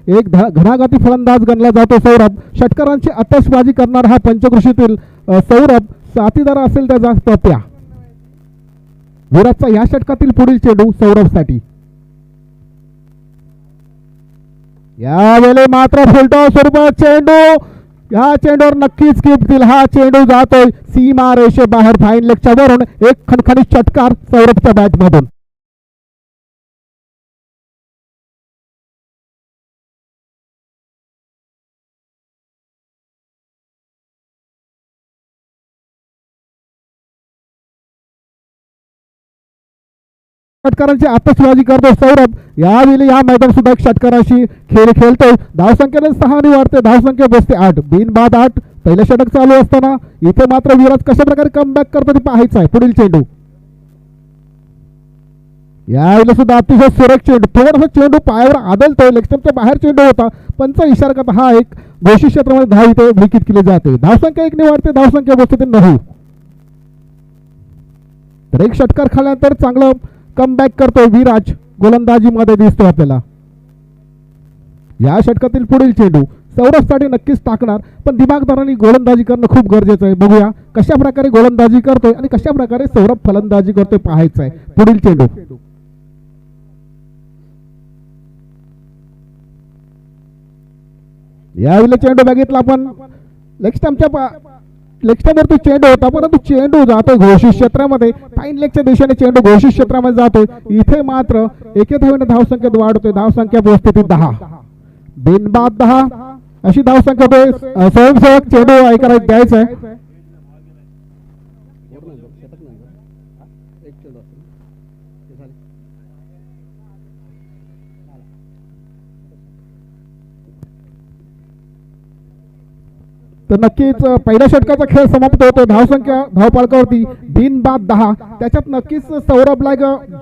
घणाघाती फलंदाज गणला जातो सौरभ. षटकारांची आतषबाजी करणार हा पंचकृषीतील सौरभ. साथीदार असेल त्याचा पप्या. विराटचा या षटकातील पुढील चेंडू सौरभसाठी. यावेळी मात्र फुलटॉस स्वरूपात चेंडू. या चेंडूवर नक्कीच किपतील. हा चेंडू जातोय सीमा रेषे बाहेर फाईन लेगच्या वरून. एक खणखणीत षटकार सौरभच्या बॅटमधून. षटकारांची आतषबाजी करतो सौरभ. यावेळी या मैदान सुद्धा एक षटकाराशी खेळ खेळतोय. धावसंख्येने 6 आणि वाढते. धावसंख्या बसते 8. बिनबाद 8. पहिलं षटक चालू असताना इथे मात्र विराट कशा प्रकारे कमबॅक करतो ते पाहायचं आहे. पुढील चेंडू. यावेळी सुद्धा अतिशय सुरेख चेंडू. थोडासा चेंडू पायावर आदलतोय. लेगस्टम्पच्या बाहेर चेंडू होता. पंच इशारा करता हा एक घोषित क्षेत्रामध्ये धाव इथे विकेट केली जाते. धावसंख्या 1 ने वाढते. धावसंख्या बसते 9. तर एक षटकार खाल्यानंतर चांगलं कमबॅक करतोय विराज. गोलंदाजीमध्ये दिसतो आपल्याला. या षटकातील पुढील चेंडू सौरभसाठी नक्कीच टाकणार, पण दिमागदारांनी गोलंदाजी करणं खूप गरजेचं आहे. बघूया कशा प्रकारे गोलंदाजी करतोय आणि कशा प्रकारे सौरभ फलंदाजी करतोय पाहायचं आहे. पुढील चेंडू. यावेळी चेंडू बघितला आपण लेगस्टम्पवरती चेंडू होता, परंतु चेंडू जातो घोषित क्षेत्रामध्ये. फाईन लेगच्या दिशेने चेंडू घोषित क्षेत्रामध्ये जातोय. इथे मात्र एके धावेने धावसंख्येत वाढतोय. धावसंख्या पोहोचते 10. बिनबाद 10 अशी धावसंख्या स्वयंसेवक चेंडू ऐकायला द्यायचा आहे. तर नक्कीच पहिल्या षटकाचा खेळ समाप्त होतो. धावसंख्या धावपाळकावरती बिनबाद 10. त्याच्यात नक्कीच सौरभला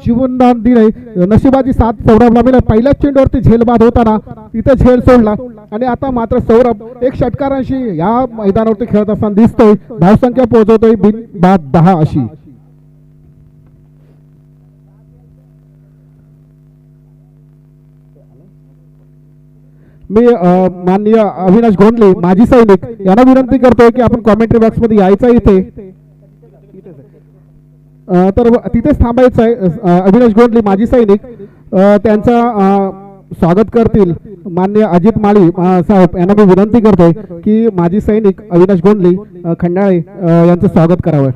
जीवनदान दिले. नशिबाची साथ सौरभला मिळाली. पहिल्याच चेंडूवरती झेलबाद होताना तिथे झेल सोडला आणि आता मात्र सौरभ एक षटकारांशी या मैदानावरती खेळत असताना दिसतोय. धावसंख्या पोहोचवतोय बिनबाद 10 अशी. मी माननीय अविनाश गोंडले माजी सैनिक यांना विनंती करतोय की आपण कॉमेंट्री बॉक्स मध्ये यायचं इथे. तर तिथेच थांबायचं आहे. अविनाश गोंडले माजी सैनिक त्यांचा स्वागत करतील माननीय अजित माळी साहेब यांना मी विनंती करतोय की माजी सैनिक अविनाश गोंडले खंडाळे यांचं स्वागत करावं.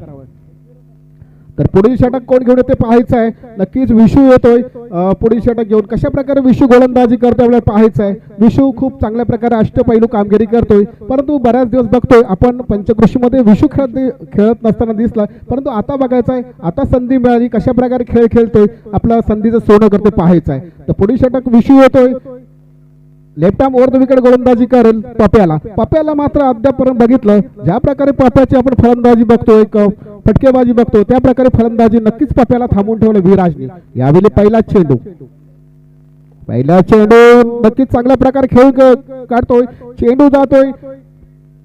तर पुढील षटक कोण घेऊन येते पाहायचं आहे. नक्कीच विशू येतोय पुढील षटक घेऊन. कशा प्रकारे विशू गोलंदाजी करतोय आपल्याला पाहायचं आहे. विशू खूप चांगल्या प्रकारे अष्टपैलू कामगिरी करतोय, परंतु बऱ्याच दिवस बघतोय आपण पंचकृषीमध्ये विशू खेळत नसताना दिसला, परंतु आता बघायचं आहे. आता संधी मिळाली, कशा प्रकारे खेळ खेळतोय, आपल्या संधीचं सोनं करतोय पाहायचं आहे. तर पुढील षटक विशू येतोय. Left arm over the wicket गोलंदाजी करेल पप्याला मात्र अद्यापर्यंत बघितलं ज्या प्रकारे पप्याची आपण फलंदाजी बघतोय, फटकेबाजी बघतो, त्या प्रकारे फलंदाजी नक्कीच पप्याला थांबवून ठेवलं विराजने. यावेळी पहिला चेंडू नक्कीच चांगल्या प्रकारे खेळ काढतोय. चेंडू जातोय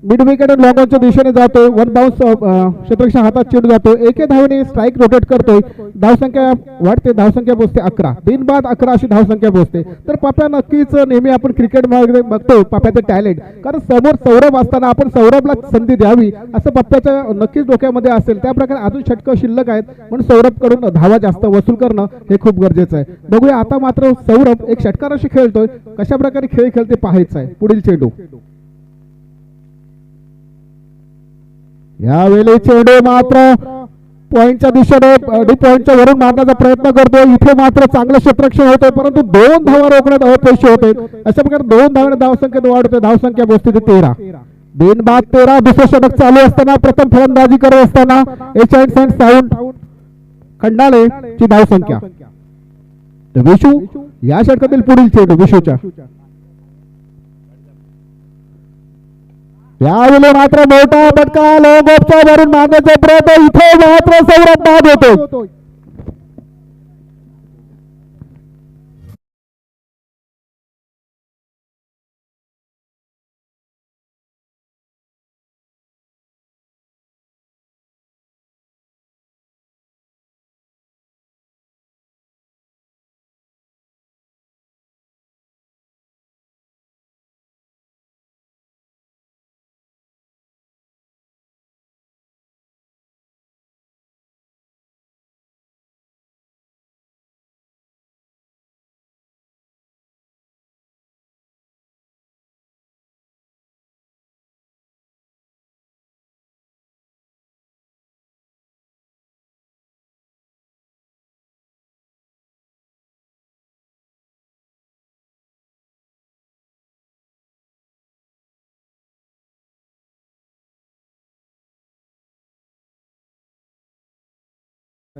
मिड विकेट लॉंगॉनच्या दिशेने जातोय. वन बाउन्स क्षेत्ररक्षण हातात चेंडू जातो. एके धावेने स्ट्राईक रोटेट करतोय. धावसंख्या वाढते. धावसंख्या पोहोचते 11. बिनबाद 11 अशी धावसंख्या पोहोचते. तर पाप्या नक्कीच नेहमी आपण क्रिकेट मध्ये बघतो पाप्याचं टॅलेंट, कारण समोर सौरभ असताना आपण सौरभला संधी द्यावी असं पप्प्याच्या नक्कीच डोक्यामध्ये असेल. त्या प्रकारे अजून षटकं शिल्लक आहेत, म्हणून सौरभ कडून धावा जास्त वसूल करणं हे खूप गरजेचं आहे. बघूया आता मात्र सौरभ एक षटकाराशी खेळतोय. कशा प्रकारे खेळ खेळते पाहायचं आहे. पुढील चेंडू. यावेळी चेंडू मात्र पॉइंटच्या दिशेने पॉइंटच्या वरून मारण्याचा प्रयत्न करतोय. इथे मात्र चांगलं क्षेत्ररक्षण होतंय, परंतु 2 धावा रोखण्यात अपयशी होते. अशा प्रकारे 2 धावांनी धावसंख्येत वाढ होते. धावसंख्या पोहोचते 13. बिनबाद 13. दुसरं षटक चालू असताना प्रथम फलंदाजी करत असताना साऊंड खंडाळे ची धावसंख्या. विशू या षटकातील पुढील चेंडू विशूच्या. यावेळी मात्र मोठा फटका लॉंग ऑफच्या वरून मारण्याचा प्रयत्न. इथे मात्र सौरभ बाद होतो.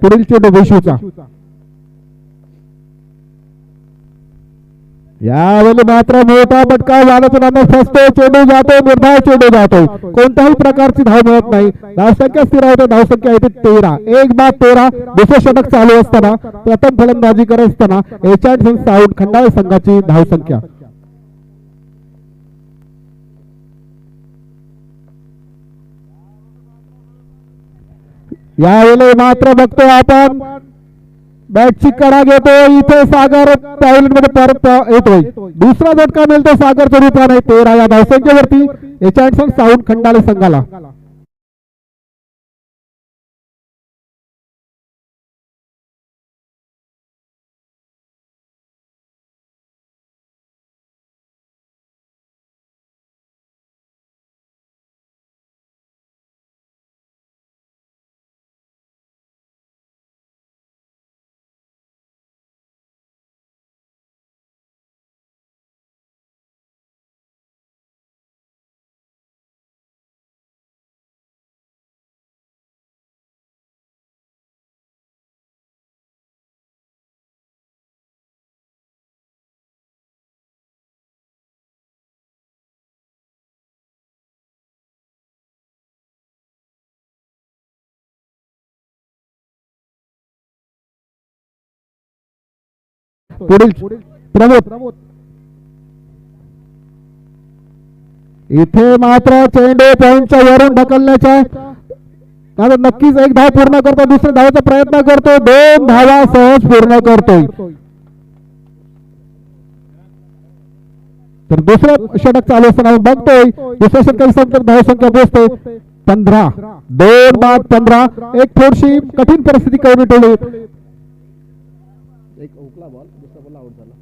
पुढील चेंडू विशूचा. यावेळी मात्र मोठा फटका वादनांना फसतो. चेंडू जातो, निर्धाव चेंडू जातो. कोणत्याही प्रकारची धाव मिळत नाही. धावसंख्या स्थिर होते. धावसंख्या येते 13. 1-13. दुसरे षटक चालू असताना प्रथम फलंदाजी करत असताना एचार्ड आउट खंडाळा संघाची धावसंख्या. यावेळी मात्र बघतो आपण बॅटची कडा घेतो. इथे सागर पॅव्हलियन मध्ये परत येतोय. दुसरा झटका मिळतो सागरच्या रूपाने. 13 या धावसंख्येवरती एचार्ड आउट खंडाळा संघाला. पुढील प्रमोद. इथे मात्र चेंडू पॉइंटच्या वरून ढकलण्याचा नक्कीच एक धाव पूर्ण करतो. दुसऱ्या धावाचा प्रयत्न करतो. 2 धावा सहज पूर्ण करतोय. तर दुसरं षटक चालू असताना बघतोय दुसऱ्या षटकाची धावसंख्या पोहोचते 15. 2-15. एक थोडीशी कठीण परिस्थिती करून ठेवली. एक हुकला बॉल, दुसरा बॉल आउट झाला.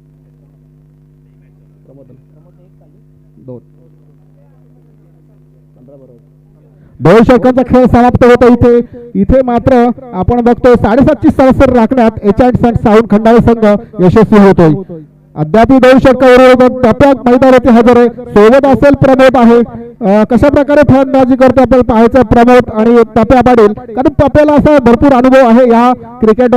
दोन षटकांचा खेळ समाप्त होतो. इथे मात्र आपण बघतोय 7.5ची सरासरी राखण्यात एचार्ड साऊंड खंडाळा संघ यशस्वी होतोय. अद्याप 2 षटकावर टप्प्यात मैदानावरती हजर आहे. सोबत असेल प्रमोद आहे. कशा प्रकारे फलंदाजी करतो आपण पाहायचं प्रमोद आणि टप्प्या पाटील. कारण टप्प्याला असा भरपूर अनुभव आहे या क्रिकेट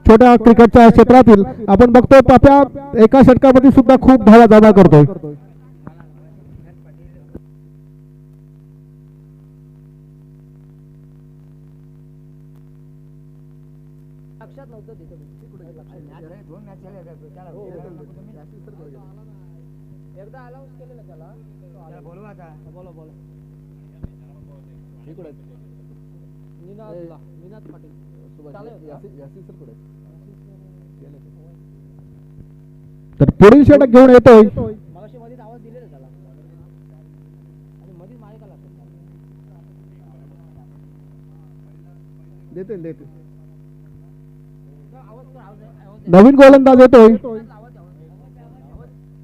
छोट्या क्रिकेटच्या क्षेत्रातील. आपण बघतो पप्या एका षटकामध्ये सुद्धा खूप धावा जमा करतोय. तर पुढील षटक घेऊन येतोय नवीन गोलंदाज येतोय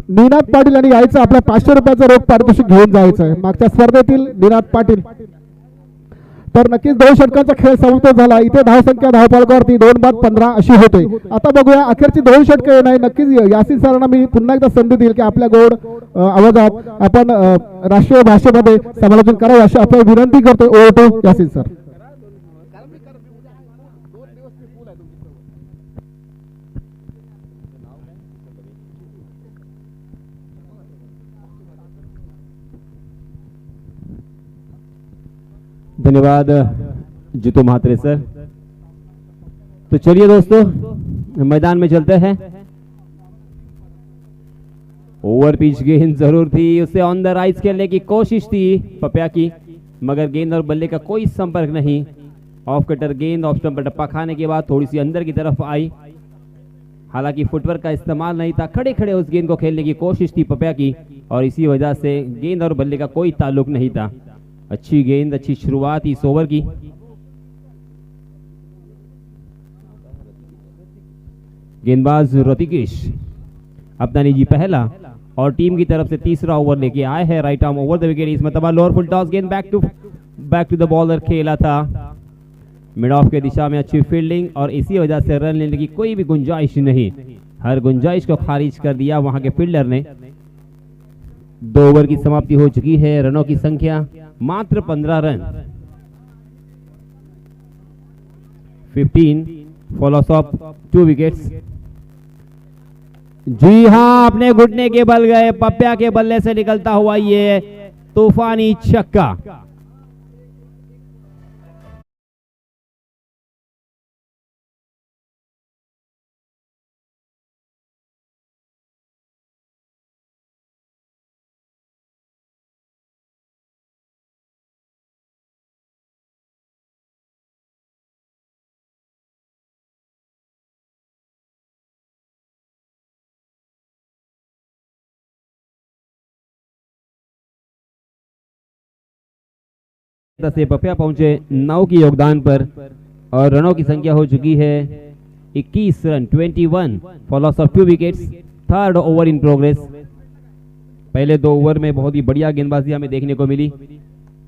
निनाद पाटील आणि यायचं आपल्या 500 रुपयाचं रोख पारितोषिक घेऊन जायचं मागच्या स्पर्धेतील निनाद पाटील. तर नक्कीच 2 षटकांचा खेळ समाप्त झाला. इथे धावसंख्या धावफलकावरती 2-15 अशी होते. आता बघूया अखेरची 2 षटकं येणार. नक्कीच यासिन सरांना मी पुन्हा एकदा संधी देईल की आपल्या गोड आवाजात आपण राष्ट्रीय भाषेमध्ये समालोचन करावे अशी आपल्याला विनंती करतो. Over to Yasin sir. धन्यवाद जीतू महात्रे सर. तो चलिए दोस्तों मैदान में चलते हैं. ओवर पिच गेंद जरूर थी, उसे ऑन द राइज खेलने की कोशिश थी पप्या की, मगर गेंद और बल्ले का कोई संपर्क नहीं. ऑफ कटर गेंद ऑफ स्टंप पर टप्पा खाने के बाद थोड़ी सी अंदर की तरफ आई. हालांकि फुटवर्क का इस्तेमाल नहीं था, खड़े खड़े उस गेंद को खेलने की कोशिश थी पप्या की और इसी वजह से गेंद और बल्ले का कोई ताल्लुक नहीं था. अच्छी गेंद, अच्छी शुरुआत इस ओवर की. गेंदबाज ऋतिकेश अपना निजी पहला और टीम की तरफ से तीसरा ओवर लेके आए हैं. Right arm over the wicket. इस मतलब लोअर फुल टॉस गेंद बैक टू द बॉलर खेला था. मिड ऑफ के दिशा में अच्छी फील्डिंग और इसी वजह से रन लेने की कोई भी गुंजाइश नहीं. हर गुंजाइश को खारिज कर दिया वहां के फील्डर ने. 2 ओवर की समाप्ति हो चुकी है. रनों की संख्या मात्र 15 run. 15 for loss of 2 wickets। जी हां, अपने घुटने के बल गए, पप्या के बल्ले से निकलता हुआ ये तूफानी छक्का। से पप्या पहुंचे 9 के योगदान पर और रनों की संख्या हो चुकी है 21 run, 21 for loss of 2 wickets. Third over in progress. पहले 2 ओवर में बहुत ही बढ़िया गेंदबाजी हमें देखने को मिली।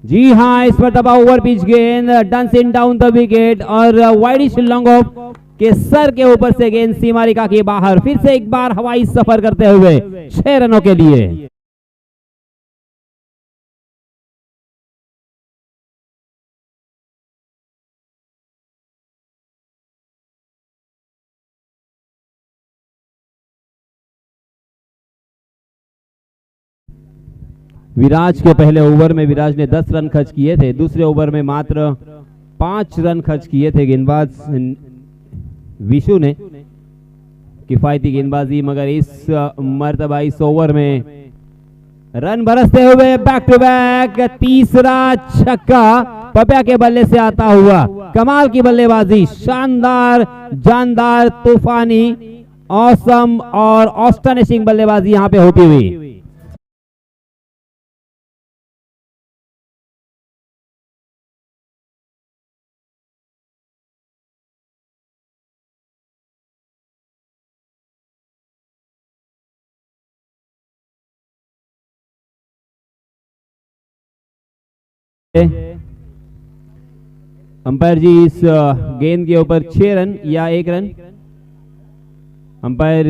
जी हां, इस पर दबा ओवर पिच गेंद, डांसिंग डाउन द विकेट और वाइडिश लॉन्ग ऑफ के सर के ऊपर से गेंद सीमा रेखा के बाहर। फिर से एक बार हवाई सफर करते हुए 6 रनों के लिए। विराज के पहले ओवर में विराज ने 10 रन खर्च किए थे। दूसरे ओवर में मात्र 5 रन खर्च किए थे गेंदबाज विशु ने। किफायती गेंदबाजी, मगर इस मर्तबा इस ओवर में रन बरसते हुए बैक टू बैक तीसरा छक्का पप्या के बल्ले से आता हुआ। कमाल की बल्लेबाजी, शानदार, जानदार, तूफानी, ऑसम और ऑस्टनिशिंग बल्लेबाजी यहां पे होती हुई। अंपायर जी इस गेंद के ऊपर 6 रन या 1 रन अंपायर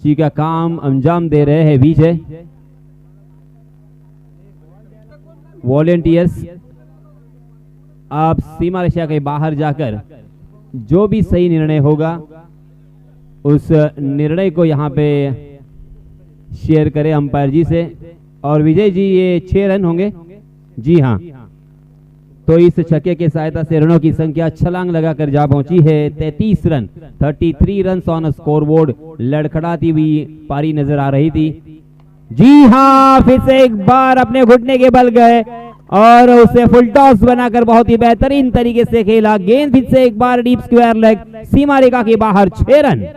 जी का काम अंजाम दे रहे हैं विजय। वॉलेंटियर्स, आप सीमा रेखा के बाहर जाकर जो भी सही निर्णय होगा उस निर्णय को यहां पे शेयर करें अंपायर जी से। और विजय जी, ये 6 रन होंगे। जी हां, तो इस छक्के के सहायता से रनों की संख्या छलांग लगाकर जा पहुंची है 33 रन। 33 run on scoreboard. लड़खड़ाती हुई पारी नजर आ रही थी। जी हां, फिर से एक बार अपने घुटने के बल गए और उसे फुल टॉस बनाकर बहुत ही बेहतरीन तरीके से खेला। गेंद फिर से एक बार डीप स्क्वायर लेग, सीमा रेखा के बाहर। 6 रन।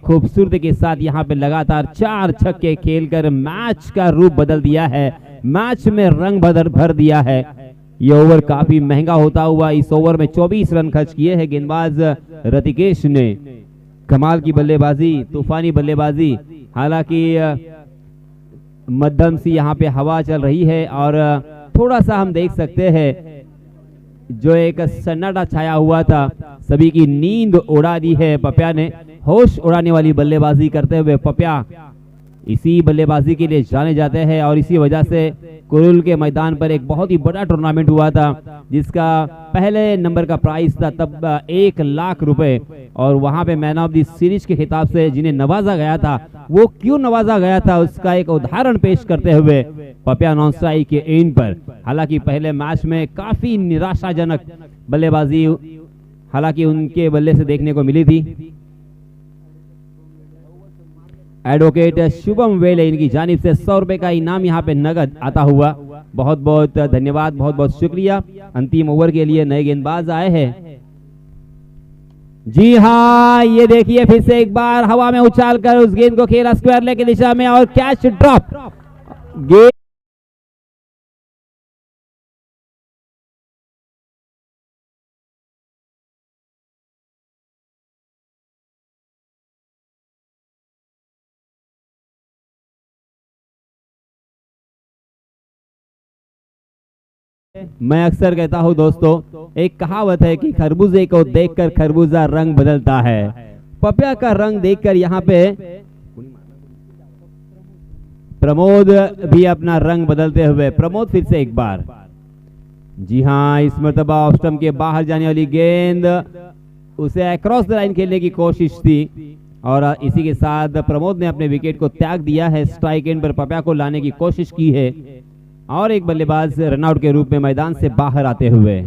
खूबसूरती के साथ यहां पे लगातार 4 छक्के खेलकर मैच का रूप बदल दिया है, मैच में रंग भर दिया है। ये ओवर काफी महंगा होता हुआ इस ओवर में 24 रन खर्च किए हैं गेंदबाज ऋतिकेश ने। कमाल की बल्लेबाजी, तूफानी बल्लेबाजी। हालांकि मध्यम सी यहाँ पे हवा चल रही है और थोड़ा सा हम देख सकते हैं जो एक सन्नाटा छाया हुआ था, सभी की नींद उड़ा दी है पप्या ने। होश उड़ाने वाली बल्लेबाजी करते हुए पप्या इसी बल्लेबाजी के लिए जाने जाते हैं और इसी वजह से कुरुल के मैदान पर एक बहुत ही बड़ा टूर्नामेंट हुआ था जिसका पहले नंबर का प्राइस था तब 1 लाख रुपए। और वहां पे मैन ऑफ द सीरीज के खिताब से जिन्हें नवाजा गया था, वो क्यों नवाजा गया था उसका एक उदाहरण पेश करते हुए पप्या नॉन स्ट्राइक के एंड पर। हालांकि पहले मैच में काफी निराशाजनक बल्लेबाजी हालांकि उनके बल्ले से देखने को मिली थी। एडवोकेट शुभम वेले इनकी जानिब से 100 रुपए का इनाम यहाँ पे नगद आता हुआ। बहुत बहुत धन्यवाद, बहुत बहुत शुक्रिया। अंतिम ओवर के लिए नए गेंदबाज आए हैं। जी हाँ, ये देखिए फिर से एक बार हवा में उछालकर उस गेंद को खेला स्क्वायर लेग की दिशा में और कैच ड्रॉप। गेंद मैं अक्सर कहता हूं दोस्तों, एक कहावत है कि खरबूजे को देखकर खरबूजा रंग बदलता है। पपिया का रंग देखकर यहाँ पे प्रमोद भी अपना रंग बदलते हुए। प्रमोद फिर से एक बार, जी हाँ, इस मरतबा ऑफ स्टंप के बाहर जाने वाली गेंद, उसे अक्रॉस द लाइन खेलने की कोशिश थी और इसी के साथ प्रमोद ने अपने विकेट को त्याग दिया है। स्ट्राइक एंड पर पपिया को लाने की कोशिश की है और एक बल्लेबाज रनआउट के रूप में मैदान से बाहर आते हुए।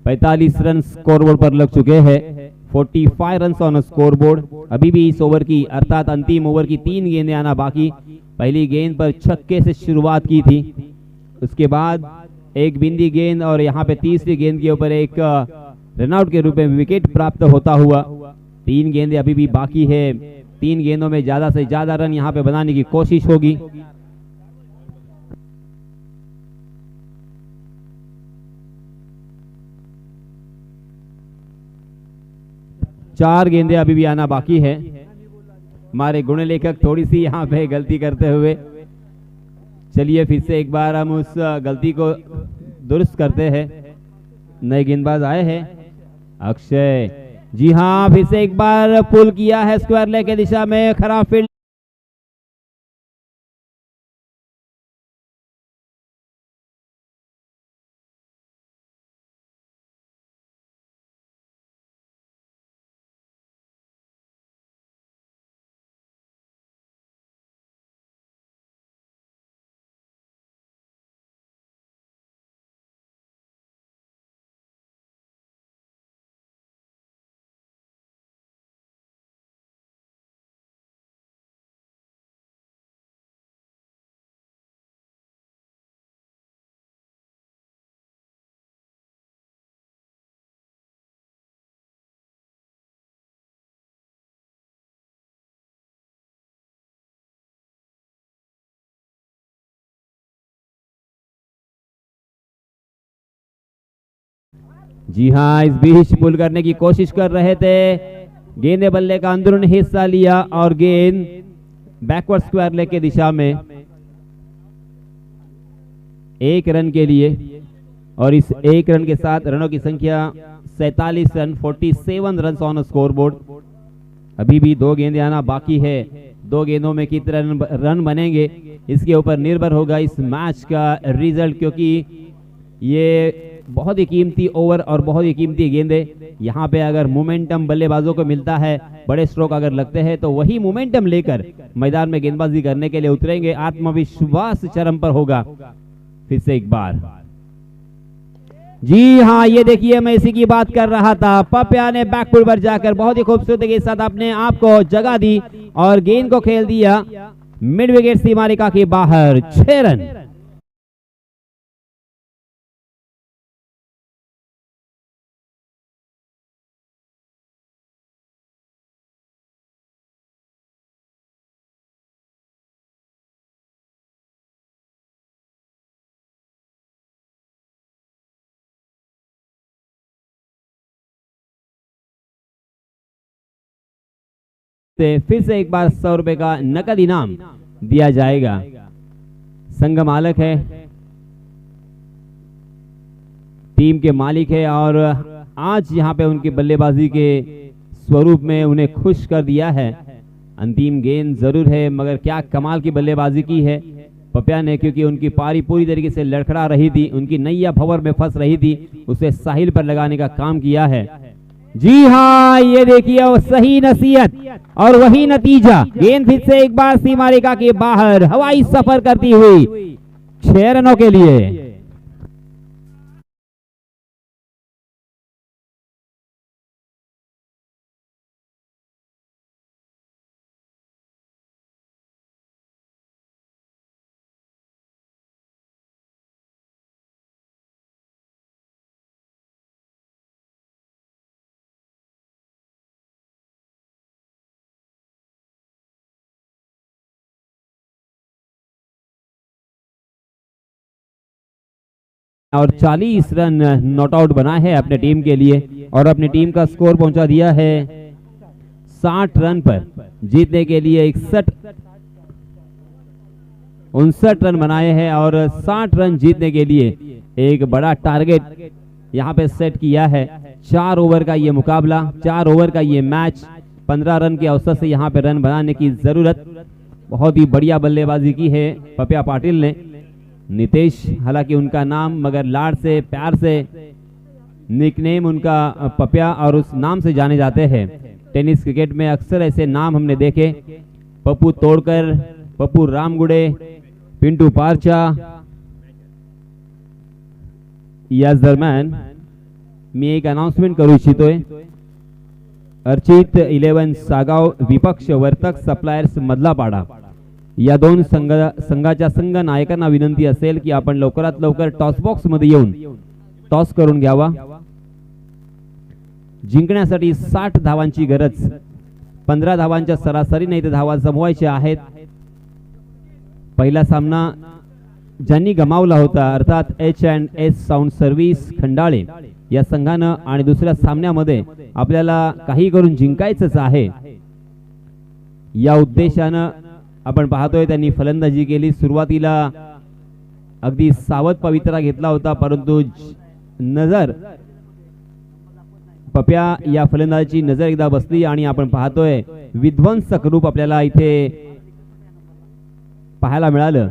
पैंतालीस रन स्कोरबोर्ड पर लग चुके हैं। 45 रन ऑन स्कोरबोर्ड। अभी भी इस ओवर की अर्थात अंतिम ओवर की 3 गेंदें आना बाकी। पहली गेंद पर छक्के से शुरुआत की थी, उसके बाद एक बिंदी गेंद और यहाँ पे तीसरी गेंद के ऊपर एक रनआउट के रूप में विकेट प्राप्त होता हुआ। 3 गेंदें अभी भी बाकी है। 3 गेंदों में ज्यादा से ज्यादा रन यहाँ पे बनाने की कोशिश होगी। चार गेंदें अभी भी आना बाकी है। हमारे गुण लेखक थोड़ी सी यहाँ पे गलती करते हुए, चलिए फिर से एक बार हम उस गलती को दुरुस्त करते हैं। नए गेंदबाज आए हैं, अक्षय। जी हाँ, फिर से एक बार पुल किया है स्क्वायर लेग की दिशा में। खराब फील्ड, जी हाँ, इस बीच पुल करने की कोशिश कर रहे थे। गेंदे बल्ले का अंदरूनी हिस्सा लिया और गेंद बैकवर्ड स्क्वायर लेग की दिशा में 1 रन के लिए, और इस 1 रन के साथ रनों की संख्या 47 रन, 47 रन ऑन स्कोरबोर्ड। अभी भी 2 गेंदें आना बाकी है। 2 गेंदों में कितने रन बनेंगे इसके ऊपर निर्भर होगा इस मैच का रिजल्ट, क्योंकि ये बहुत ही कीमती ओवर और बहुत ही कीमती गेंदे। यहाँ पे अगर मोमेंटम बल्लेबाजों को मिलता है, बड़े स्ट्रोक अगर लगते हैं, तो वही मोमेंटम लेकर मैदान में गेंदबाजी करने के लिए उतरेंगे। आत्मविश्वास चरम पर होगा। फिर से एक बार, जी हाँ, ये देखिए, मैं इसी की बात कर रहा था। पपिया ने बैकफुट पर जाकर बहुत ही खूबसूरती के साथ अपने आप को जगह दी और गेंद को खेल दिया मिड विकेट सीमारेखा के बाहर। 6 रन। फिर से एक बार 100 रुपए का नकद इनाम दिया जाएगा। संघ मालक है, टीम के मालिक है और आज यहाँ पे उनकी बल्लेबाजी के स्वरूप में उन्हें खुश कर दिया है। अंतिम गेंद जरूर है, मगर क्या कमाल की बल्लेबाजी की है पपिया ने, क्योंकि उनकी पारी पूरी तरीके से लड़खड़ा रही थी, उनकी नैया भंवर में फंस रही थी, उसे साहिल पर लगाने का काम किया है। जी हाँ, ये देखिए, वो सही नसीहत और वही नतीजा। गेंद फिर से एक बार सीमारेखा के बाहर हवाई सफर करती हुई 6 रनों के लिए। और 40 रन नॉट आउट बना है अपने टीम के लिए और अपनी टीम का स्कोर पहुंचा दिया है 60 रन पर, जीतने के लिए 61 59 रन बनाए हैं और 60 रन जीतने के लिए एक बड़ा टारगेट यहाँ पे सेट किया है। 4 ओवर का ये मुकाबला, 4 ओवर का ये मैच, 15 रन के औसत से यहाँ पे रन बनाने की जरूरत। बहुत ही बढ़िया बल्लेबाजी की है पपिया पाटिल ने। नितेश हालांकि उनका नाम, मगर लाड से प्यार से निकनेम उनका पपिया और उस नाम से जाने जाते हैं। टेनिस क्रिकेट में अक्सर ऐसे नाम हमने देखे, पप्पू तोड़कर, पप्पू रामगुडे, पिंटू पारचा। याच दरम्यान मी एक अनाउन्समेंट करू इच्छितोय। अर्चित 11 सागाव विपक्ष वर्तक सप्लायर्स मधला पाडा या दोन संघाच्या संघ नायकांना विनंती असेल की आपण लवकरात लवकर टॉस बॉक्स मध्ये येऊन टॉस करून घ्यावा। जिंकण्यासाठी 60 धावांची गरज, 15 धावांच्या सरासरीने इथे धावा जमवायच्या आहेत। पहिला सामना ज्यांनी गमावला होता अर्थात H&S साऊंड सर्व्हिस खंडाळे या संघानं, आणि दुसऱ्या सामन्यामध्ये आपल्याला काही करून जिंकायचंच आहे या उद्देशानं आपण पाहतोय त्यांनी फलंदाजी केली। सुरुवातीला अगदी सावध पवित्रा घेतला होता, परंतु नजर पप्या या फलंदाजीची नजर एकदा बसली आणि आपण पाहतोय विध्वंसक रूप आपल्याला इथे पाहायला मिळालं।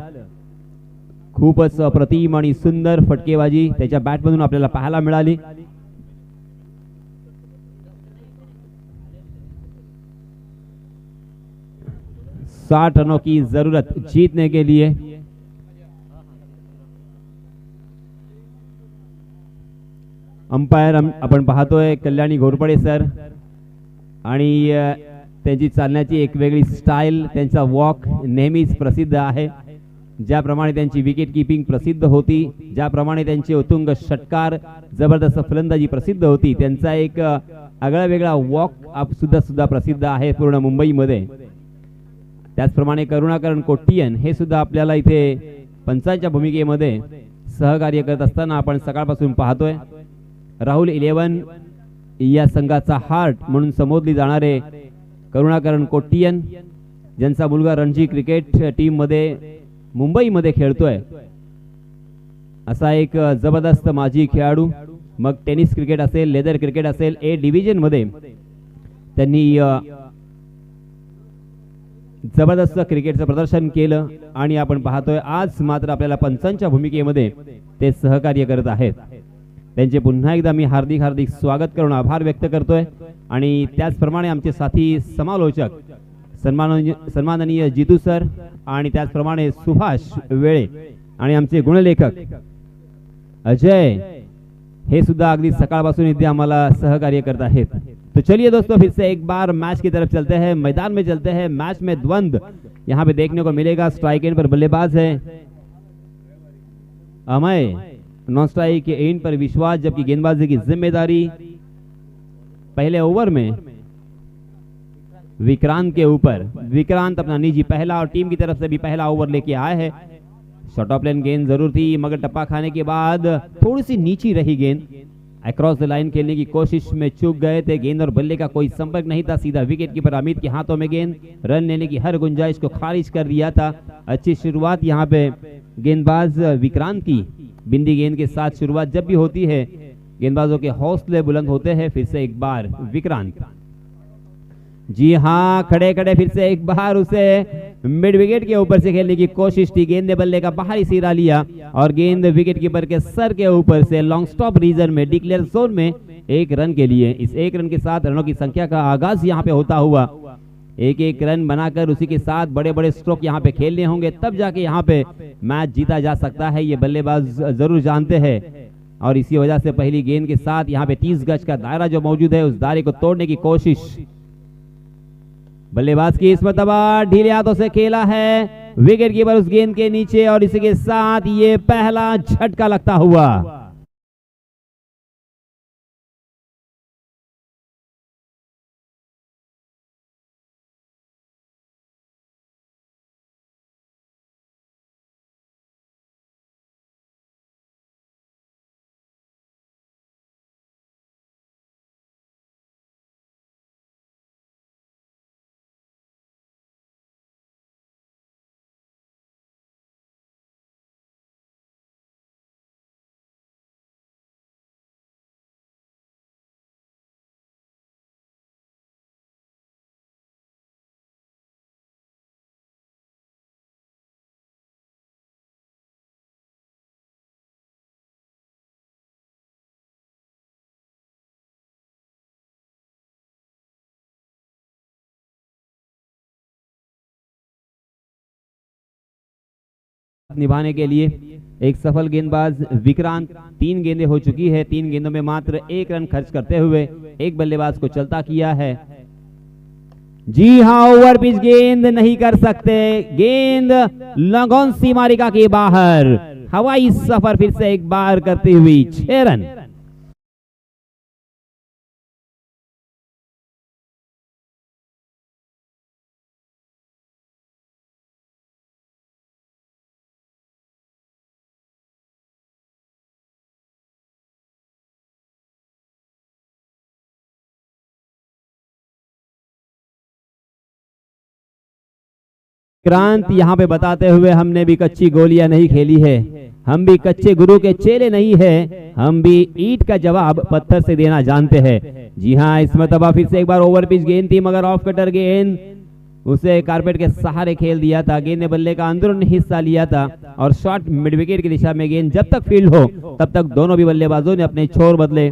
खूपच अप्रतिम आणि सुंदर फटकेबाजी त्याच्या बॅटमधून आपल्याला पाहायला मिळाली। साठ रनों की जरूरत जीतने के लिए। अंपायर आपण पाहतोय कल्याणी घोरपडे सर, आणि त्यांची चालण्याची एक वेगळी स्टाईल, त्यांचा वॉक नेहमीच प्रसिद्ध आहे। ज्याप्रमाणे त्यांची विकेट कीपिंग प्रसिद्ध होती, ज्याप्रमाणे त्यांचे उत्तुंग षटकार, जबरदस्त फलंदाजी प्रसिद्ध होती, त्यांचा एक आगळा वेगळा वॉक अप सुद्धा प्रसिद्ध आहे पूर्ण मुंबईमध्ये। त्याचप्रमाणे करुणाकरण कोट्टियन हे सुद्धा आपल्याला इथे पंचांच्या भूमिकेमध्ये सहकार्य करत असताना आपण सकाळपासून पाहतोय। राहुल 11 या संघाचा हार्ट म्हणून संबोधली जाणारे करुणाकरण कोट्टियन, ज्यांचा मुलगा रणजी क्रिकेट टीम मध्ये मुंबईमध्ये खेळतोय, असा एक जबरदस्त माजी खेळाडू। मग टेनिस क्रिकेट असेल, लेदर क्रिकेट असेल, ए डिव्हिजन मध्ये त्यांनी जबरदस्त क्रिकेटचं प्रदर्शन केलं, आणि आपण पाहतोय आज मात्र आपल्याला पंचांच्या भूमिकेमध्ये ते सहकार्य करत आहेत। त्यांचे पुन्हा एकदा मी हार्दिक स्वागत करून आभार व्यक्त करतोय। आणि त्याचप्रमाणे आमचे साथी समालोचक सन्माननीय जितू सर, आणि त्याचप्रमाणे सुभाष वेळे, आणि आमचे गुणलेखक अजय हे सुद्धा अगदी सकाळपासून इथे आम्हाला सहकार्य करत आहेत। तो चलिए दोस्तों, फिर से एक बार मैच की तरफ चलते हैं, मैदान में चलते हैं। मैच में द्वंद्व यहाँ पे देखने को मिलेगा। स्ट्राइक एंड पर बल्लेबाज है अमय, नॉन स्ट्राइक के एंड पर विश्वास, जबकि गेंदबाजी की जिम्मेदारी पहले ओवर में विक्रांत के ऊपर। विक्रांत अपना निजी पहला और टीम की तरफ से भी पहला ओवर लेके आए हैं। शॉर्ट ऑफ लाइन गेंद जरूर थी, मगर टप्पा खाने के बाद थोड़ी सी नीची रही गेंद। अक्रॉस द लाइन खेलने की कोशिश में चूक गए थे, गेंद और बल्ले का कोई संपर्क नहीं था, सीधा विकेट कीपर अमित के हाथों में गेंद। रन लेने की हर गुंजाइश को खारिज कर दिया था। अच्छी शुरुआत यहाँ पे गेंदबाज विक्रांत की, बिंदी गेंद के साथ शुरुआत जब भी होती है गेंदबाजों के हौसले बुलंद होते हैं। फिर से एक बार विक्रांत, जी हाँ, खड़े खड़े फिर से एक बार उसे मिड विकेट के ऊपर से खेलने की कोशिश थी। गेंद ने बल्ले का बाहरी सिरा लिया और गेंद विकेट कीपर के सर के ऊपर से लॉन्ग स्टॉप रीजन में, डिक्लेयर जोन में 1 रन के लिए। इस 1 रन के साथ रनों की संख्या का आगाज यहाँ पे होता हुआ 1-1 रन बनाकर उसी के साथ बड़े बड़े स्ट्रोक यहाँ पे खेलने होंगे, तब जाके यहाँ पे मैच जीता जा सकता है। ये बल्लेबाज जरूर जानते हैं, और इसी वजह से पहली गेंद के साथ यहाँ पे 30 गज का दायरा जो मौजूद है, उस दायरे को तोड़ने की कोशिश बल्लेबाज की। इस मरतबा ढीले हाथों से खेला है विकेट कीपर उस गेंद के नीचे, और इसी के साथ ये पहला झटका लगता हुआ निभाने के लिए एक सफल गेंदबाज विक्रांत। 3 गेंदें हो चुकी है, 3 गेंदों में मात्र 1 रन खर्च करते हुए एक बल्लेबाज को चलता किया है। जी हां, ओवर पिच गेंद नहीं कर सकते, गेंद लगन सीमारेखा के बाहर। हवाई सफर फिर से एक बार करती हुई 6 रन। विक्रांत यहां पे बताते हुए, हमने भी कच्ची गोलियां नहीं खेली है, हम भी कच्चे गुरु के चेले नहीं है, हम भी ईंट का जवाब पत्थर से देना जानते हैं। जी हां, इस मरतबा फिर से एक बार ओवर पिच गेंद थी, मगर ऑफ कटर गेंद उसे कारपेट के सहारे खेल दिया था। गेंद ने बल्ले का अंदरूनी हिस्सा लिया था और शॉर्ट मिड विकेट की दिशा में गेंद जब तक फील्ड हो तब तक दोनों भी बल्लेबाजों ने अपने छोर बदले,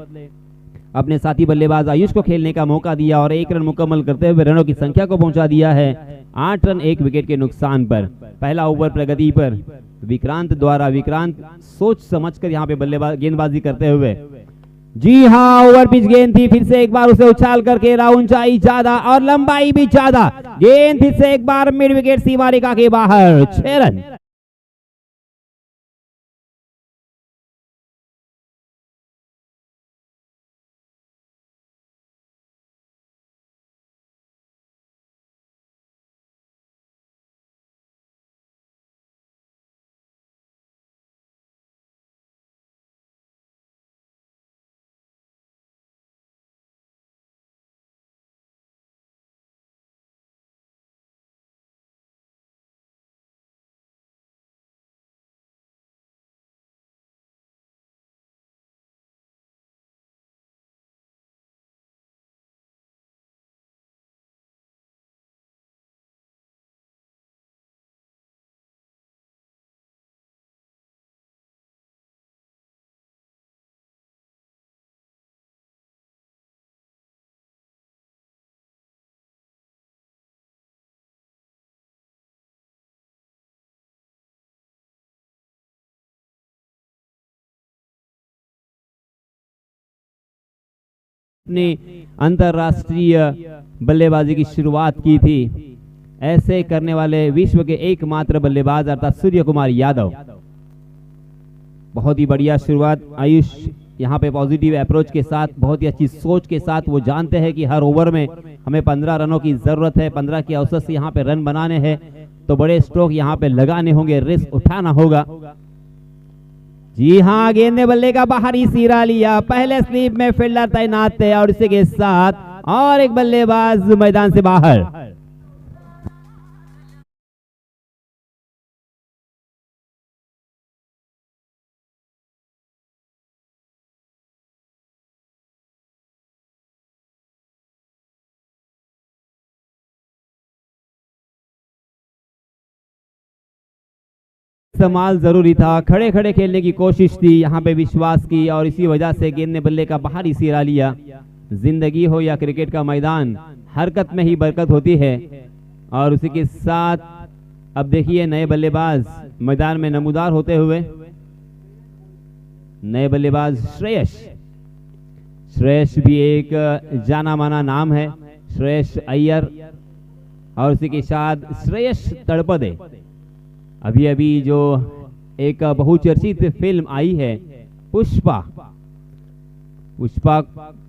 अपने साथी बल्लेबाज आयुष को खेलने का मौका दिया और 1 रन मुकम्मल करते हुए रनों की संख्या को पहुंचा दिया है 8 रन 1 विकेट के नुकसान पर। पहला ओवर प्रगति पर विक्रांत द्वारा, विक्रांत सोच समझकर यहां पे बल्लेबाज गेंदबाजी करते हुए। जी हां, ओवर पिच गेंद थी, फिर से एक बार उसे उछाल करके ऊंचाई ज्यादा और लंबाई भी ज्यादा, गेंद फिर से एक बार मिड विकेट सीमारेखा के बाहर। 6 रन। अपनी अंतरराष्ट्रीय बल्लेबाजी की शुरुआत की थी। ऐसे करने वाले विश्व के एकमात्र बल्लेबाज अर्थात सूर्य कुमार यादव। बहुत ही बढ़िया शुरुआत। आयुष यहाँ पे पॉजिटिव अप्रोच के साथ, बहुत ही अच्छी सोच के साथ, वो जानते हैं कि हर ओवर में हमें 15 रनों की जरूरत है, 15 के औसत से यहाँ पे रन बनाने हैं, तो बड़े स्ट्रोक यहाँ पे लगाने होंगे, रिस्क उठाना होगा। जी हां, गेंद ने बल्ले का बाहरी सिरा लिया, पहले स्लिप में फील्डर तैनात थे और इसी के साथ और एक बल्लेबाज मैदान से बाहर। इस्तेमाल जरूरी था, खड़े खड़े खेलने की कोशिश थी, यहाँ पे विश्वास की और इसी वजह से गेंद ने बल्ले का बाहरी सिरा लिया। जिंदगी हो या क्रिकेट का मैदान, हरकत में ही बरकत होती है। और उसी के साथ अब देखिए नए बल्लेबाज मैदान में नमूदार होते हुए, नए बल्लेबाज श्रेयस। श्रेयस भी एक जाना माना नाम है, श्रेयस अय्यर। और उसी के साथ श्रेयस तड़पदे। अभी अभी जो एक बहुचर्चित फिल्म आई है पुष्पा, पुष्पा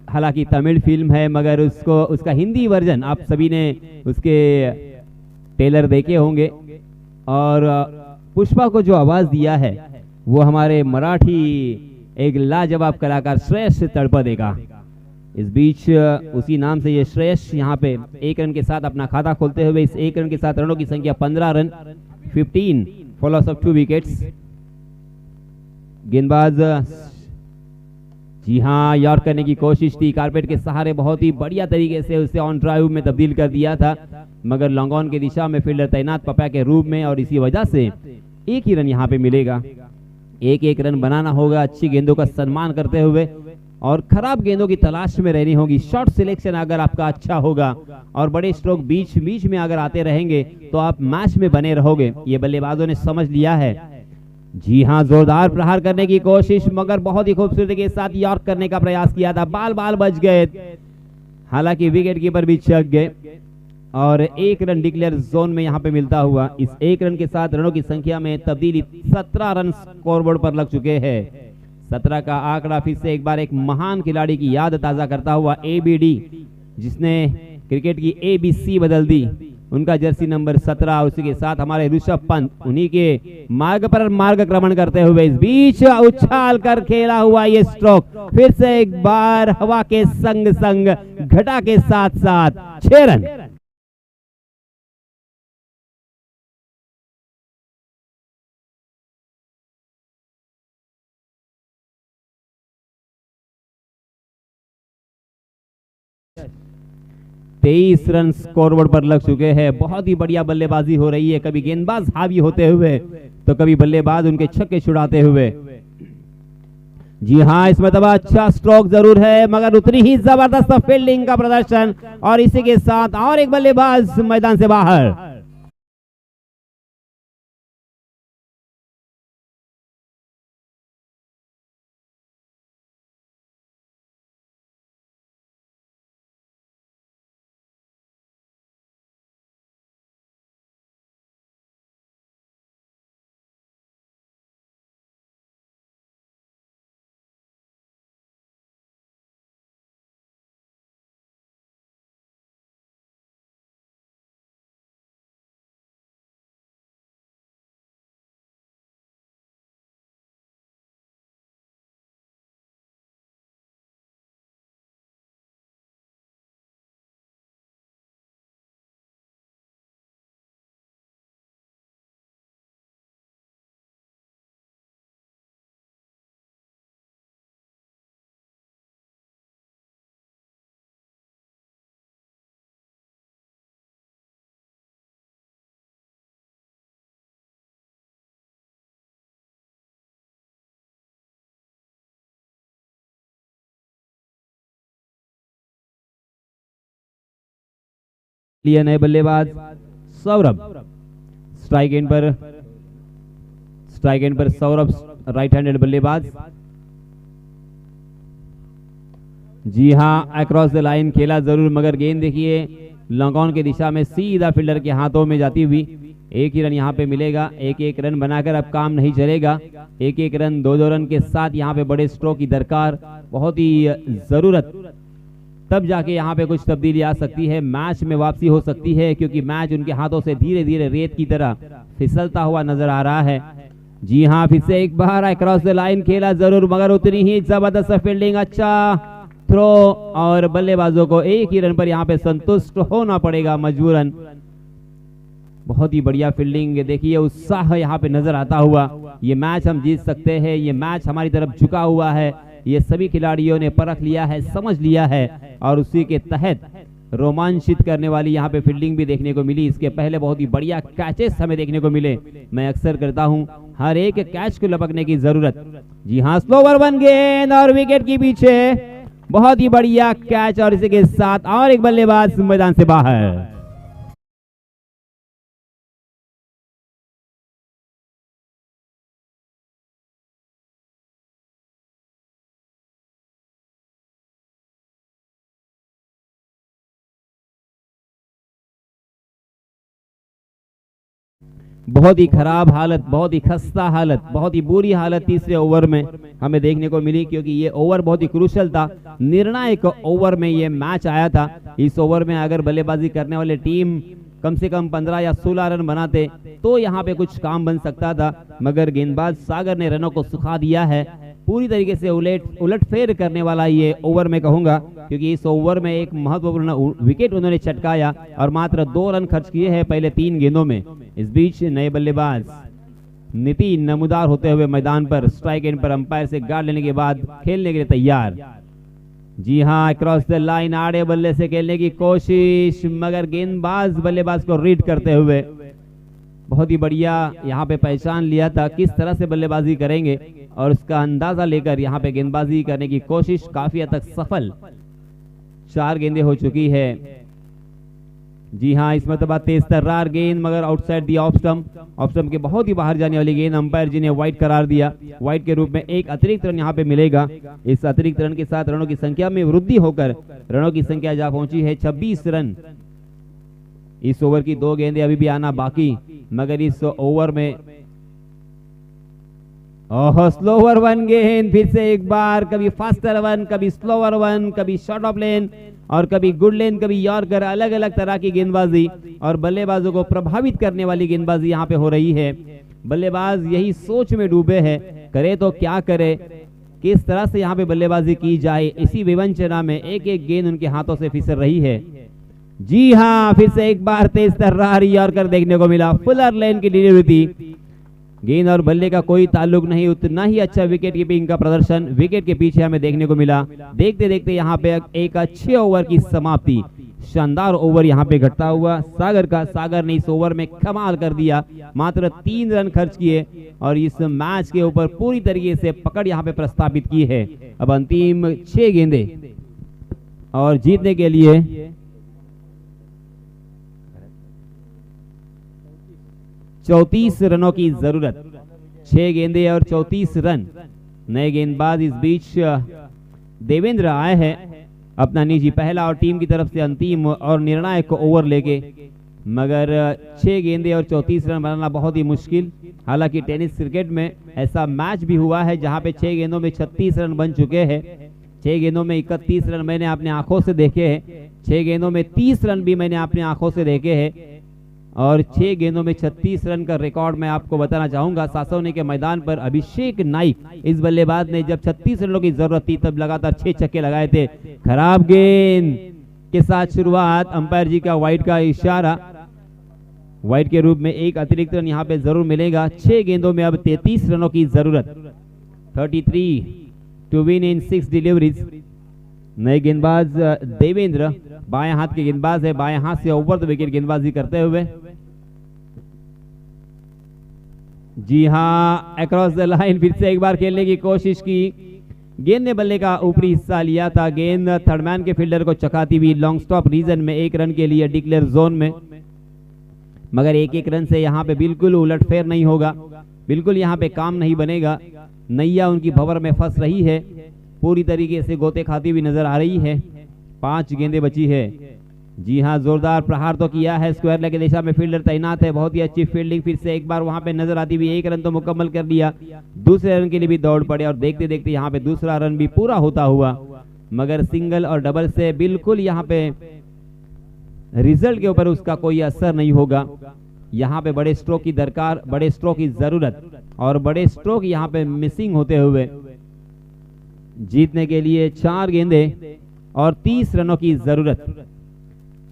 हालांकि तमिल फिल्म है, मगर उसका हिंदी वर्जन आप सभी ने उसके ट्रेलर देखे होंगे। और पुष्पा को जो आवाज दिया है वो हमारे मराठी एक लाजवाब कलाकार श्रेयस तड़पदे का। इस बीच उसी नाम से ये श्रेयस यहाँ पे 1 रन के साथ अपना खाता खोलते हुए, इस 1 रन के साथ रनों की संख्या 15 run, 15 for loss of 2 wickets. गेंदबाज जी हां, यॉर्क करने की कोशिश थी, कारपेट के सहारे बहुत ही बढ़िया तरीके से उसे ऑन ड्राइव में तब्दील कर दिया था, मगर लॉन्ग ऑन की दिशा में फील्डर तैनात पपा के रूप में, और इसी वजह से 1 ही रन यहाँ पे मिलेगा। 1-1 रन बनाना होगा अच्छी गेंदों का सम्मान करते हुए और खराब गेंदों की तलाश में रहनी होगी। शॉर्ट सिलेक्शन अगर आपका अच्छा होगा और बड़े स्ट्रोक बीच बीच में अगर आते रहेंगे तो आप मैच में बने रहोगे। ये बल्लेबाजों ने समझ लिया है जी हाँ, जोरदार प्रहार करने की कोशिश, मगर बहुत ही खूबसूरती के साथ यॉर्क करने का प्रयास किया था, बाल बाल बच गए। हालांकि विकेट कीपर भी चक गए और एक रन डिक्लेयर जोन में यहां पे मिलता हुआ इस एक रन के साथ रनों की संख्या में तब्दीली 17 रन स्कोरबोर्ड पर लग चुके हैं। 17 का आंकड़ा फिर से एक बार एक महान खिलाड़ी की याद ताजा करता हुआ एबीडी, जिसने क्रिकेट की एबीसी बदल दी, उनका जर्सी नंबर 17। उसी के साथ हमारे ऋषभ पंत उन्हीं के मार्ग पर मार्गक्रमण करते हुए इस बीच उछाल कर खेला हुआ ये स्ट्रोक फिर से एक बार हवा के संग संग घटा के साथ साथ 6 रन। तेईस रन स्कोरबोर्ड पर लग चुके हैं। बहुत ही बढ़िया बल्लेबाजी हो रही है, कभी गेंदबाज हावी होते हुए तो कभी बल्लेबाज उनके छक्के छुड़ाते हुए। जी हाँ, इसमें तो अच्छा स्ट्रोक जरूर है, मगर उतनी ही जबरदस्त फील्डिंग का प्रदर्शन और इसी के साथ और एक बल्लेबाज मैदान से बाहर। लिए नए बल्लेबाज सौरभ, स्ट्राइक एंड पर सौरभ राइट हैंडेड बल्लेबाज। जी हाँ, अक्रॉस द लाइन खेला जरूर, मगर गेंद देखिए लॉन्ग ऑन की दिशा में सीधा फील्डर के हाथों में जाती हुई। एक ही रन यहाँ पे मिलेगा, एक एक रन बनाकर अब काम नहीं चलेगा। एक एक रन, दो दो रन के साथ यहाँ पे बड़े स्ट्रोक की दरकार, बहुत ही जरूरत, तब जाके यहाँ पे कुछ तब्दीली आ सकती है, मैच में वापसी हो सकती है, क्योंकि मैच उनके हाथों से धीरे धीरे रेत की तरह फिसलता हुआ नजर आ रहा है। जी हाँ, फिर से एक बार अक्रॉस द लाइन खेला जरूर, मगर उतनी ही जबरदस्त फील्डिंग, अच्छा थ्रो और बल्लेबाजों को एक ही रन पर यहाँ पे संतुष्ट होना पड़ेगा मजबूरन। बहुत ही बढ़िया फील्डिंग, देखिए उत्साह यहाँ पे नजर आता हुआ। ये मैच हम जीत सकते हैं, ये मैच हमारी तरफ झुका हुआ है, ये सभी खिलाड़ियों ने परख लिया है, समझ लिया है और उसी के तहत रोमांचित करने वाली यहाँ पे फील्डिंग भी देखने को मिली। इसके पहले बहुत ही बढ़िया कैचेस हमें देखने को मिले। मैं अक्सर करता हूँ हर एक कैच को लपकने की जरूरत। जी हाँ, स्लोवर वन गेंद और विकेट के पीछे बहुत ही बढ़िया कैच और इसी के साथ और एक बल्लेबाज मैदान से बाहर। बहुत ही खराब हालत, बहुत ही खस्ता हालत, बहुत ही बुरी हालत तीसरे ओवर में हमें देखने को मिली, क्योंकि ये ओवर बहुत ही क्रूशल था, निर्णायक ओवर में ये मैच आया था। इस ओवर में अगर बल्लेबाजी करने वाले टीम कम से कम 15 या 16 रन बनाते तो यहाँ पे कुछ काम बन सकता था, मगर गेंदबाज सागर ने रनों को सुखा दिया है। पूरी तरीके से उलटफेर करने वाला ये ओवर में कहूंगा, क्योंकि इस ओवर में एक महत्वपूर्ण विकेट उन्होंने चटकाया और मात्र 2 रन खर्च किए हैं पहले 3 गेंदों में। इस बीच नए बल्लेबाज नितिन नमूदार होते हुए मैदान पर स्ट्राइक एंड पर अंपायर से गार्ड लेने के बाद खेलने के लिए तैयार। जी हाँ, क्रॉस द लाइन आड़े बल्ले से खेलने की कोशिश, मगर गेंदबाज बल्लेबाज को रीड करते हुए बहुत ही बढ़िया यहाँ पे पहचान लिया था किस तरह से बल्लेबाजी करेंगे और उसका अंदाजा लेकर यहाँ पे गेंदबाजी करने की कोशिश काफी हद तक सफल। 4 गेंदें हो चुकी है जी हाँ, इस मरतबा तेज तर्रार गेंद मगर आउटसाइड दी ऑफ स्टंप के बहुत ही बाहर जाने वाली गेंद अंपायर जी ने वाइड करार दिया। वाइड के रूप में एक अतिरिक्त रन यहाँ पे मिलेगा। इस अतिरिक्त रन के साथ रनों की संख्या में वृद्धि होकर रनों की संख्या जा पहुंची है 26 रन। इस ओवर की 2 गेंदें अभी भी आना बाकी, मगर इस ओवर में ओह स्लोवर वन गेंद, फिर से एक बार कभी फास्टर वन, कभी स्लोवर वन, कभी शॉर्ट ऑफ लेन और कभी गुड लेन, कभी यॉर्कर, अलग अलग तरह की गेंदबाजी और बल्लेबाजों को प्रभावित करने वाली गेंदबाजी यहाँ पे हो रही है। बल्लेबाज यही सोच में डूबे हैं, करे तो क्या करे, किस तरह से यहाँ पे बल्लेबाजी की जाए। इसी विवंचना में एक एक गेंद उनके हाथों से फिसल रही है। जी हाँ, फिर से एक बार तेज तर्रार यॉर्कर देखने को मिला। फुलर लेन की डिलीवरी थी, गेंद और बल्ले का कोई ताल्लुक नहीं। उतना ही अच्छा विकेट कीपिंग का प्रदर्शन विकेट के पीछे हमें देखने को मिला। देखते देखते यहाँ पे एक अच्छे ओवर की समाप्ति, शानदार ओवर यहाँ पे घटता हुआ सागर ने इस ओवर में कमाल कर दिया। मात्र 3 रन खर्च किए और इस मैच के ऊपर पूरी तरीके से पकड़ यहाँ पे प्रस्थापित की है। अब अंतिम 6 गेंदें और जीतने के लिए 34 रनों की जरूरत। 6 गेंदें और 34 रन। नए गेंदबाज इस बीच देवेंद्र आए हैं अपना निजी पहला और टीम की तरफ से अंतिम और निर्णायक ओवर लेके, मगर 6 गेंदें और 34 रन बनाना बहुत ही मुश्किल। हालांकि टेनिस क्रिकेट में ऐसा मैच भी हुआ है जहां पे 6 गेंदों में 36 रन बन चुके हैं। 6 गेंदों में 31 रन मैंने अपने आंखों से देखे हैं। 6 गेंदों में 30 रन भी मैंने अपनी आंखों से देखे हैं और 6 गेंदों में 36 रन का रिकॉर्ड मैं आपको बताना चाहूंगा। सासोने के मैदान पर अभिषेक नाइक इस बल्लेबाज ने जब 36 रनों की जरूरत थी तब लगातार 6 छक्के लगाए थे। खराब गेंद के साथ शुरुआत, अंपायर जी का वाइड का इशारा, वाइड के रूप में एक अतिरिक्त रन यहाँ पे जरूर मिलेगा। 6 गेंदों में अब 33 रनों की जरूरत। 33 टू विन इन 6 डिलीवरीज। नए गेंदबाज देवेंद्र बाएं हाथ के गेंदबाज है, बाएं हाथ से ओवर द विकेट गेंदबाजी करते हुए। जी हां, अक्रॉस द लाइन फिर से एक बार खेलने की कोशिश की। गेंद ने बल्ले का ऊपरी हिस्सा लिया था। गेंद थर्डमैन के फील्डर को चकाती हुई लॉन्ग स्टॉप रीजन में 1 रन के लिए डिक्लेयर जोन में, मगर एक रन से यहाँ पे बिल्कुल उलटफेर नहीं होगा, बिल्कुल यहाँ पे काम नहीं बनेगा। नैया उनकी भंवर में फंस रही है, पूरी तरीके से गोते खाती हुई नजर आ रही है। 5 गेंदें बची है। जी हां, जोरदार प्रहार तो किया है, स्क्वायर लेग की दिशा में फील्डर तैनात है, बहुत ही अच्छी फील्डिंग फिर से एक बार वहां पे नजर आती हुई। 1 रन तो मुकम्मल कर लिया, दूसरे रन के लिए भी दौड़ पड़े और देखते देखते यहाँ पे दूसरा रन भी पूरा होता हुआ, मगर सिंगल और डबल से बिल्कुल यहाँ पे रिजल्ट के ऊपर उसका कोई असर नहीं होगा। यहाँ पे बड़े स्ट्रोक की दरकार, बड़े स्ट्रोक की जरूरत और बड़े स्ट्रोक यहाँ पे मिसिंग होते हुए जीतने के लिए 4 गेंदें और 30 रनों की जरूरत।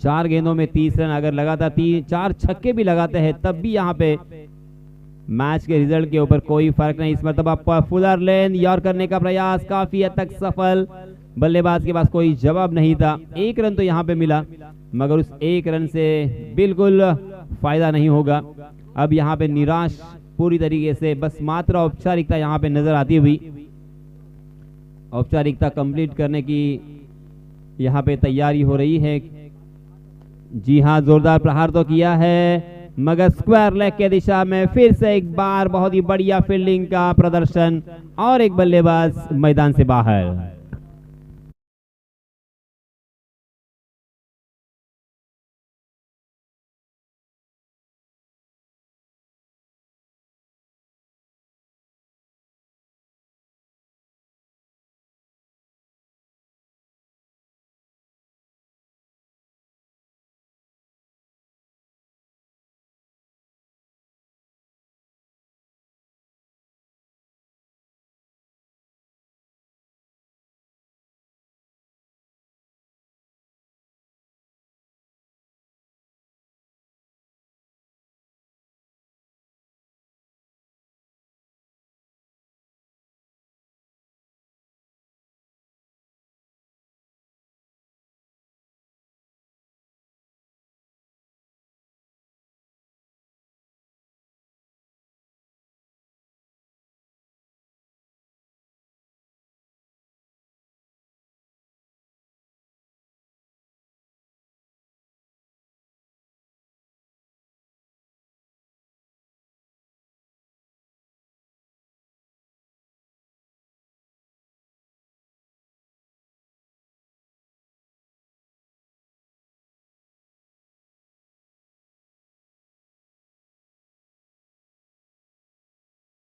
4 गेंदों में 30 रन, अगर लगातार 4 छक्के भी लगाते हैं तब भी यहाँ पे मैच के रिजल्ट के ऊपर कोई फर्क नहीं। इस मरतबा फुलर लेन यॉर करने का प्रयास काफी हद तक सफल, बल्लेबाज के पास कोई जवाब नहीं था। 1 रन तो यहाँ पे मिला, मगर उस 1 रन से बिल्कुल फायदा नहीं होगा। अब यहाँ पे निराश पूरी तरीके से, बस मात्र औपचारिकता यहाँ पे नजर आती हुई, औपचारिकता कंप्लीट करने की यहाँ पे तैयारी हो रही है। जी हां, जोरदार प्रहार तो किया है, मगर स्क्वायर लेग के दिशा में फिर से एक बार बहुत ही बढ़िया फील्डिंग का प्रदर्शन और एक बल्लेबाज मैदान से बाहर।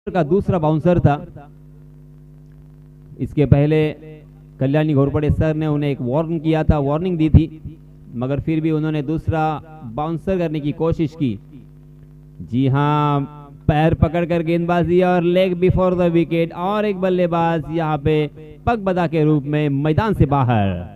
का दूसरा बाउंसर था। इसके पहले कल्याणी घोरपड़े सर ने उन्हें एक वार्निंग दी थी, मगर फिर भी उन्होंने दूसरा बाउंसर करने की कोशिश की। जी हां, पैर पकड़कर गेंदबाजी और लेग बिफोर द विकेट, और एक बल्लेबाज यहां पे पगबदा के रूप में मैदान से बाहर।